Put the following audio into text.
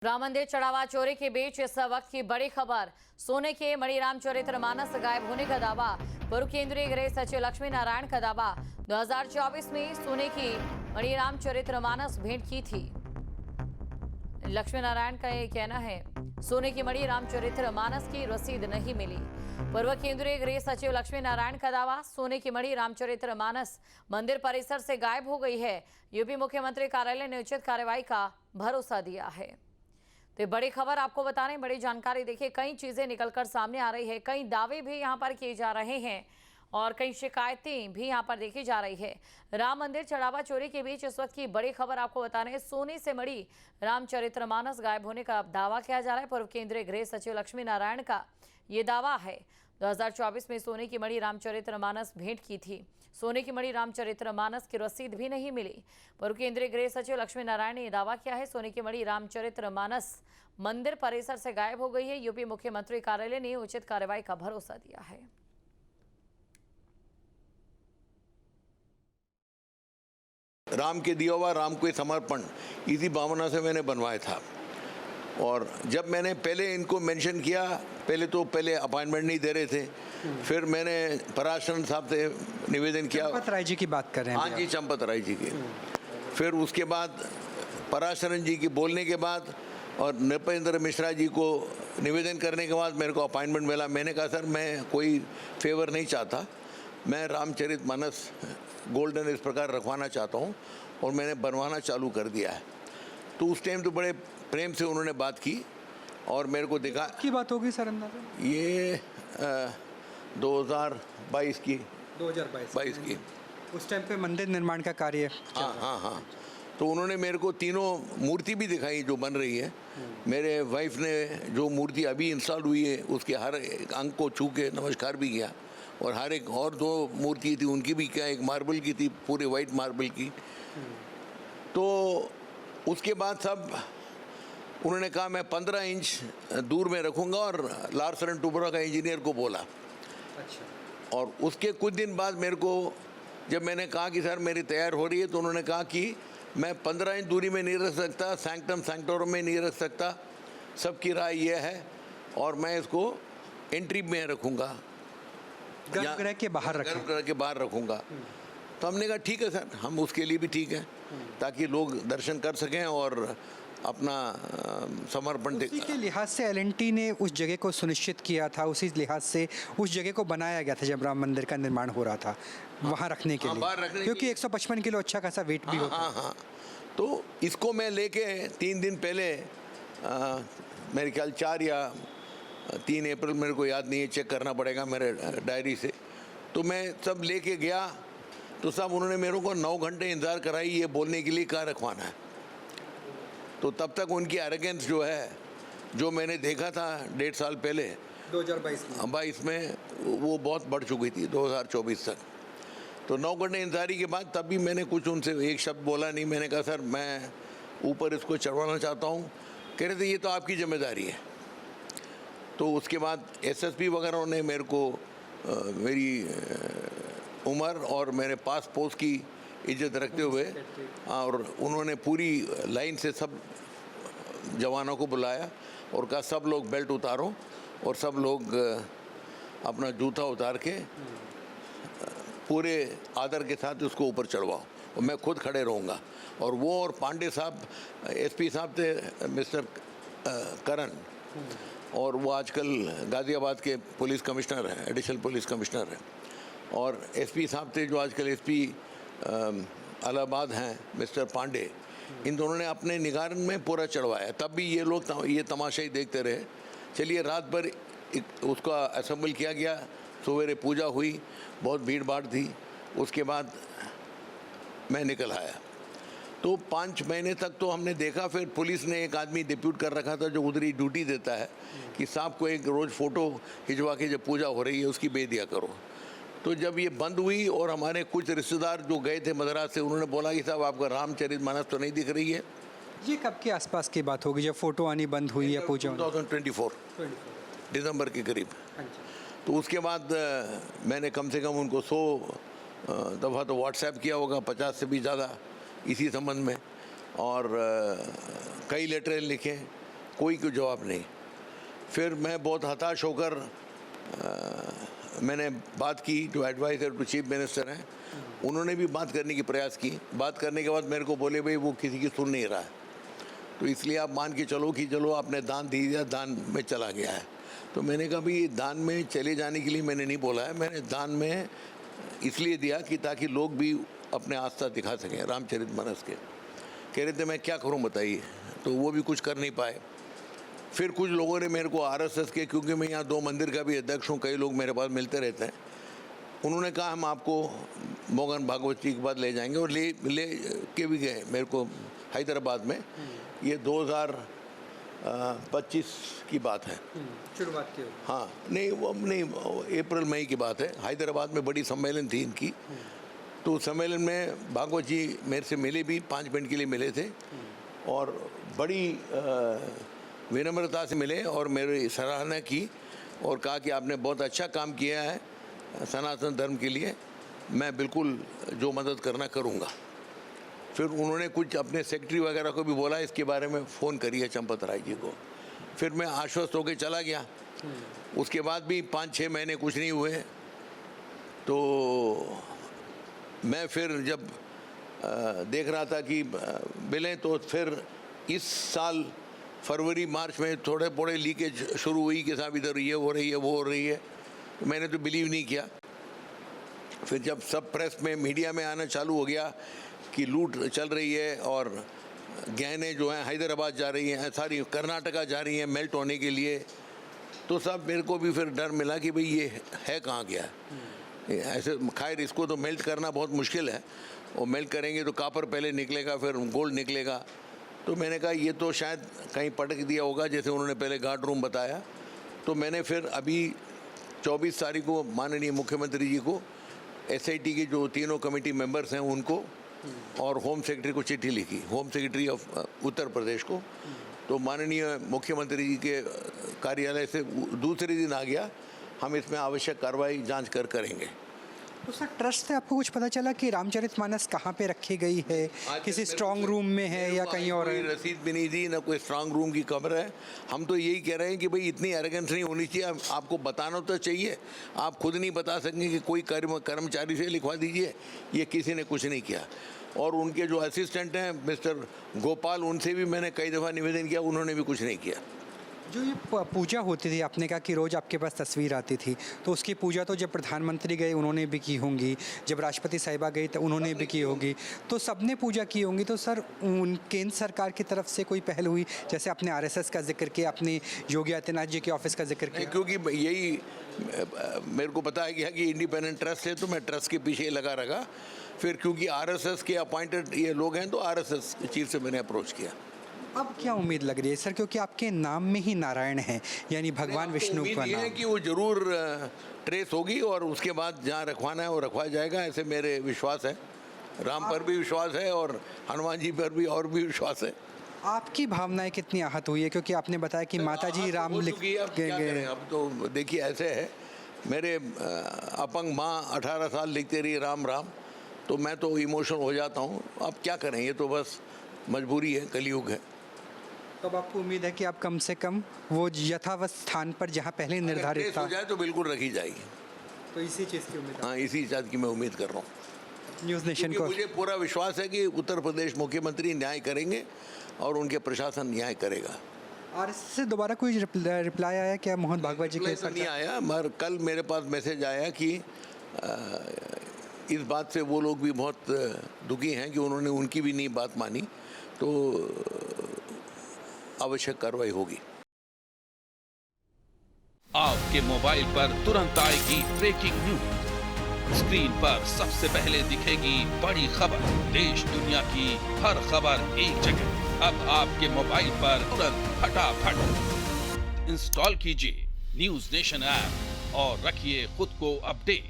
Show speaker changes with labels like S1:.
S1: राम मंदिर चढ़ावा चोरी के बीच इस वक्त की बड़ी खबर। सोने के मणिराम चरित्रमानस गायब होने का दावा। पूर्व केंद्रीय गृह सचिव लक्ष्मी नारायण का दावा। 2024 में सोने की मणिराम चरित्रमानस भेंट की थी। लक्ष्मी नारायण का यह कहना है, सोने की मणि रामचरितमानस की रसीद नहीं मिली। पूर्व केंद्रीय गृह सचिव लक्ष्मी नारायण का दावा, सोने की मणि रामचरितमानस मंदिर परिसर से गायब हो गई है। यूपी मुख्यमंत्री कार्यालय ने उचित कार्रवाई का भरोसा दिया है। तो बड़ी खबर आपको बता रहे हैं, बड़ी जानकारी। देखिए, कई चीजें निकलकर सामने आ रही है, कई दावे भी यहाँ पर किए जा रहे हैं और कई शिकायतें भी यहाँ पर देखी जा रही है। राम मंदिर चढ़ावा चोरी के बीच इस वक्त की बड़ी खबर आपको बता रहे हैं, सोने से मणि रामचरितमानस गायब होने का दावा किया जा रहा है। पूर्व केंद्रीय गृह सचिव लक्ष्मी नारायण का ये दावा है। 2024 में सोने की मणि रामचरितमानस भेंट की थी। सोने की मणि रामचरितमानस की रसीद भी नहीं मिली। पूर्व केंद्रीय गृह सचिव लक्ष्मी नारायण ने यह दावा किया है, सोने की मणि रामचरितमानस मंदिर परिसर से गायब हो गई है। यूपी मुख्यमंत्री कार्यालय ने उचित कार्रवाई का भरोसा दिया है।
S2: राम के दिया हुआ राम को समर्पण, इसी भावना से मैंने बनवाया था। और जब मैंने पहले इनको मेंशन किया, पहले अपॉइंटमेंट नहीं दे रहे थे, फिर मैंने पराशरण साहब से निवेदन किया।
S3: चंपत राय जी की बात कर रहे हैं?
S2: हाँ जी, चंपत राय जी की। फिर उसके बाद पराशरण जी की बोलने के बाद और नृपेंद्र मिश्रा जी को निवेदन करने के बाद मेरे को अपॉइंटमेंट मिला। मैंने कहा, सर मैं कोई फेवर नहीं चाहता, मैं रामचरितमानस गोल्डन इस प्रकार रखवाना चाहता हूँ और मैंने बनवाना चालू कर दिया है। तो उस टाइम तो बड़े प्रेम से उन्होंने बात की और मेरे को देखा।
S3: की बात होगी सर अंदाजा?
S2: ये 2022 की
S3: 2022
S2: की
S3: उस टाइम पे मंदिर निर्माण का कार्य।
S2: हाँ। तो उन्होंने मेरे को तीनों मूर्ति भी दिखाई जो बन रही है। मेरे वाइफ ने जो मूर्ति अभी इंस्टॉल हुई है उसके हर एक अंग को छू के नमस्कार भी किया और हर एक और दो मूर्ति थी उनकी भी क्या, एक मार्बल की थी, पूरे वाइट मार्बल की। तो उसके बाद सब उन्होंने कहा मैं 15 इंच दूर में रखूँगा और लार्सन एंड टुब्रो का इंजीनियर को बोला।
S3: अच्छा।
S2: और उसके कुछ दिन बाद मेरे को जब मैंने कहा कि सर मेरी तैयार हो रही है, तो उन्होंने कहा कि मैं 15 इंच दूरी में नहीं रख सकता, सैंक्टम सैंक्टोरम में नहीं रख सकता, सबकी राय ये है और मैं इसको एंट्री में रखूँगा,
S3: गर्भगृह के बाहर
S2: गर्भगृह के बाहर रखूँगा। तो हमने कहा ठीक है सर, हम उसके लिए भी ठीक है, ताकि लोग दर्शन कर सकें और अपना समर्पण दे।
S3: उसी के लिहाज से एल&टी ने उस जगह को सुनिश्चित किया था, उसी लिहाज से उस जगह को बनाया गया था जब राम मंदिर का निर्माण हो रहा था, वहाँ रखने के लिए, क्योंकि 155 किलो अच्छा खासा वेट भी होता है।
S2: हाँ। तो इसको मैं लेके 3 दिन पहले मेरे ख्याल 4 या 3 अप्रैल, मेरे को याद नहीं है, चेक करना पड़ेगा मेरे डायरी से। तो मैं सब लेके गया तो सब उन्होंने मेरे को 9 घंटे इंतज़ार कराई ये बोलने के लिए कहाँ रखवाना है। तो तब तक उनकी एरोगेंस जो है, जो मैंने देखा था 1.5 साल पहले 2022 में, वो बहुत बढ़ चुकी थी 2024 तक। तो 9 घंटे इंतजारी के बाद तब भी मैंने कुछ उनसे एक शब्द बोला नहीं। मैंने कहा सर मैं ऊपर इसको चढ़वाना चाहता हूँ। कह रहे थे ये तो आपकी जिम्मेदारी है। तो उसके बाद एसएसपी वगैरह ने मेरे को मेरी उम्र और मेरे पास पोस्ट की इज्जत रखते हुए और उन्होंने पूरी लाइन से सब जवानों को बुलाया और कहा सब लोग बेल्ट उतारो और सब लोग अपना जूता उतार के पूरे आदर के साथ उसको ऊपर चढ़वाओ और मैं खुद खड़े रहूँगा। और वो और पांडे साहब, एसपी साहब थे मिस्टर करण, और वो आजकल गाज़ियाबाद के पुलिस कमिश्नर हैं, एडिशनल पुलिस कमिश्नर हैं। और एसपी साहब थे जो आजकल एसपी इलाहाबाद हैं, मिस्टर पांडे। इन दोनों ने अपने निगारन में पूरा चढ़वाया। तब भी ये लोग ये तमाशा ही देखते रहे। चलिए रात भर उसका असेंबल किया गया, सवेरे पूजा हुई, बहुत भीड़ भाड़ थी। उसके बाद मैं निकल आया। तो 5 महीने तक तो हमने देखा। फिर पुलिस ने एक आदमी डिप्यूट कर रखा था जो उधर ही ड्यूटी देता है कि साहब को एक रोज़ फ़ोटो खिंचवा के जब पूजा हो रही है उसकी भेज दिया करो। तो जब ये बंद हुई और हमारे कुछ रिश्तेदार जो गए थे मद्रास से, उन्होंने बोला कि साहब आपका रामचरितमानस तो नहीं दिख रही है।
S3: ये कब के आसपास की बात होगी जब फोटो आनी बंद हुई या पूजा?
S2: 2024 दिसंबर के करीब। तो उसके बाद मैंने कम से कम उनको 100 दफ़ा तो व्हाट्सएप किया होगा, 50 से भी ज़्यादा इसी संबंध में, और कई लेटर लिखे कोई जवाब नहीं। फिर मैं बहुत हताश होकर मैंने बात की, जो एडवाइज़र टू चीफ मिनिस्टर हैं उन्होंने भी बात करने की प्रयास की। बात करने के बाद मेरे को बोले भाई वो किसी की सुन नहीं रहा है, तो इसलिए आप मान के चलो कि चलो आपने दान दे दिया, दान में चला गया है। तो मैंने कहा भाई दान में चले जाने के लिए मैंने नहीं बोला है, मैंने दान में इसलिए दिया कि ताकि लोग भी अपने आस्था दिखा सकें रामचरितमानस के। कह रहे थे मैं क्या करूं बताइए, तो वो भी कुछ कर नहीं पाए। फिर कुछ लोगों ने मेरे को आरएसएस के, क्योंकि मैं यहाँ 2 मंदिर का भी अध्यक्ष हूँ, कई लोग मेरे पास मिलते रहते हैं, उन्होंने कहा हम आपको मोहन भागवत जी के बाद ले जाएंगे, और ले के भी गए मेरे को हैदराबाद में। ये 2025 की बात है,
S3: शुरुआत की।
S2: हाँ नहीं वो नहीं, अप्रैल मई की बात है। हैदराबाद में बड़ी सम्मेलन थी इनकी, तो उस सम्मेलन में भागवत जी मेरे से मिले भी, 5 मिनट के लिए मिले थे और बड़ी विनम्रता से मिले और मेरी सराहना की और कहा कि आपने बहुत अच्छा काम किया है सनातन धर्म के लिए, मैं बिल्कुल जो मदद करना करूँगा। फिर उन्होंने कुछ अपने सेक्रेटरी वगैरह को भी बोला, इसके बारे में फ़ोन करिए चंपत राय जी को। फिर मैं आश्वस्त होकर चला गया। उसके बाद भी 5-6 महीने कुछ नहीं हुए, तो मैं फिर जब देख रहा था कि मिले, तो फिर इस साल फरवरी मार्च में थोड़े थोड़े लीकेज शुरू हुई कि साहब इधर ये हो रही है वो हो रही है। मैंने तो बिलीव नहीं किया। फिर जब सब प्रेस में मीडिया में आना चालू हो गया कि लूट चल रही है और गहने जो हैं हैदराबाद जा रही हैं, सारी कर्नाटका जा रही हैं मेल्ट होने के लिए, तो सब मेरे को भी फिर डर मिला कि भाई ये है कहाँ गया। ऐसे खैर इसको तो मेल्ट करना बहुत मुश्किल है, और मेल्ट करेंगे तो कापर पहले निकलेगा फिर गोल्ड निकलेगा। तो मैंने कहा ये तो शायद कहीं पटक दिया होगा, जैसे उन्होंने पहले गार्ड रूम बताया। तो मैंने फिर अभी 24 तारीख को माननीय मुख्यमंत्री जी को, एसआईटी के जो तीनों कमेटी मेंबर्स हैं उनको और होम सेक्रेटरी को चिट्ठी लिखी, home secretary of Uttar Pradesh को। तो माननीय मुख्यमंत्री जी के कार्यालय से दूसरे दिन आ गया, हम इसमें आवश्यक कार्रवाई जांच करेंगे।
S3: तो सर ट्रस्ट से आपको कुछ पता चला कि रामचरितमानस कहाँ पे रखी गई है, किसी स्ट्रांग रूम में है या कहीं और है?
S2: कोई रसीद भी नहीं दी, ना कोई स्ट्रांग रूम की खबर है। हम तो यही कह रहे हैं कि भाई इतनी एरोगेंस नहीं होनी चाहिए, आपको बताना तो चाहिए। आप खुद नहीं बता सकेंगे कि कोई कर्मचारी से लिखवा दीजिए, ये किसी ने कुछ नहीं किया। और उनके जो असिस्टेंट हैं मिस्टर गोपाल, उनसे भी मैंने कई दफ़ा निवेदन किया, उन्होंने भी कुछ नहीं किया।
S3: जो ये पूजा होती थी, आपने कहा कि रोज़ आपके पास तस्वीर आती थी, तो उसकी पूजा तो जब प्रधानमंत्री गए उन्होंने भी की होंगी, जब राष्ट्रपति साहिबा गई तो उन्होंने भी की होगी, तो सबने पूजा की होंगी। तो सर उन केंद्र सरकार की तरफ से कोई पहल हुई, जैसे आपने आरएसएस का जिक्र किया, अपने योगी आदित्यनाथ जी के ऑफिस का जिक्र किया?
S2: क्योंकि यही मेरे को बताया गया कि इंडिपेंडेंट ट्रस्ट है, तो मैं ट्रस्ट के पीछे लगा रखा। फिर क्योंकि आरएसएस के अपॉइंटेड ये लोग हैं, तो आरएसएस चीफ से मैंने अप्रोच किया।
S3: अब क्या उम्मीद लग रही है सर, क्योंकि आपके नाम में ही नारायण है, यानी भगवान विष्णु का
S2: उम्मीद
S3: नाम
S2: है कि वो जरूर ट्रेस होगी और उसके बाद जहाँ रखवाना है वो रखवाया जाएगा, ऐसे मेरे विश्वास है। राम पर भी विश्वास है और हनुमान जी पर भी और भी विश्वास है।
S3: आपकी भावनाएं कितनी आहत हुई है, क्योंकि आपने बताया कि माता जी राम लिख
S2: गए। अब तो देखिए ऐसे है, मेरे अपंग माँ 18 साल लिखते रही राम राम, तो मैं तो इमोशनल हो जाता हूँ। अब क्या करें, ये तो बस मजबूरी है, कलयुग है।
S3: तब आपको उम्मीद है कि आप कम से कम वो यथावत स्थान पर जहाँ पहले निर्धारित था
S2: हो जाए तो बिल्कुल रखी जाएगी।
S3: तो इसी चीज़ की उम्मीद?
S2: हाँ, इसी चीज़ की मैं उम्मीद कर रहा हूँ।
S3: न्यूज़ नेशन को
S2: मुझे पूरा विश्वास है कि उत्तर प्रदेश मुख्यमंत्री न्याय करेंगे और उनके प्रशासन न्याय करेगा।
S3: और इससे दोबारा कोई रिप्लाई आया क्या मोहन भागवत जी के?
S2: नहीं आया, मगर कल मेरे पास मैसेज आया कि इस बात से वो लोग भी बहुत दुखी हैं कि उन्होंने उनकी भी नहीं बात मानी, तो आवश्यक कार्रवाई होगी।
S4: आपके मोबाइल पर तुरंत आएगी ब्रेकिंग न्यूज, स्क्रीन पर सबसे पहले दिखेगी बड़ी खबर, देश दुनिया की हर खबर एक जगह। अब आपके मोबाइल पर तुरंत फटाफट इंस्टॉल कीजिए न्यूज़ नेशन ऐप और रखिए खुद को अपडेट।